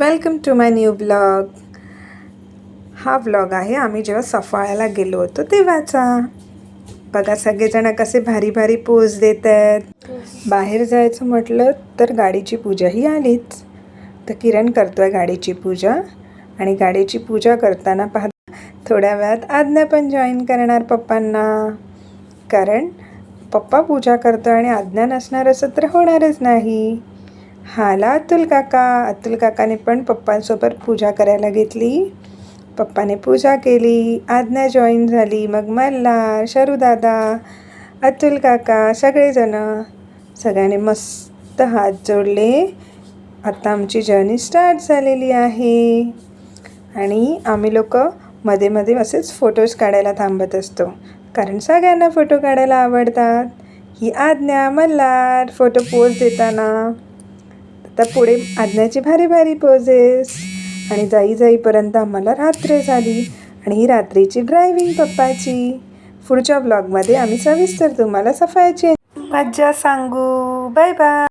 Welcome to my new blog. हा blog आहे आम्ही जेव्हा सफाळ्याला गेलो होतो तेव्हाचा. बघा सगळेजण कसे भारी भारी पोज देत आहेत. बाहेर जायचं म्हटलं तर गाडीची पूजाही आलीच. तर किरण करतोय गाडीची पूजा आणि गाडीची पूजा करताना पाहता थोड्या वेळात आज्ञा पण जॉईन करणार पप्पांना. कारण पप्पा पूजा करतोय आणि आज्ञा नसणार असं तर होणारच नाही. हाला अतुल काकाने पण पप्पांसोबत पूजा करायला घेतली. पप्पाने पूजा केली, आज्ञा जॉईन झाली, मग मल्हार, शरूदादा, अतुल काका सगळ्यांनी मस्त हात जोडले. आता आमची जर्नी स्टार्ट झालेली आहे आणि आम्ही लोक मध्ये मध्ये असेच फोटोज काढायला थांबत असतो कारण सगळ्यांना फोटो काढायला आवडतात. ही आज्ञा मल्हार फोटो पोज देताना. आता पुढे आज्ञाची भारी भारी पोजेस आणि जाईपर्यंत आम्हाला रात्र झाली आणि ही रात्रीची ड्रायव्हिंग पप्पाची. पुढच्या ब्लॉगमध्ये आम्ही सविस्तर तुम्हाला सफाळ्याची मज्जा सांगू. Bye bye.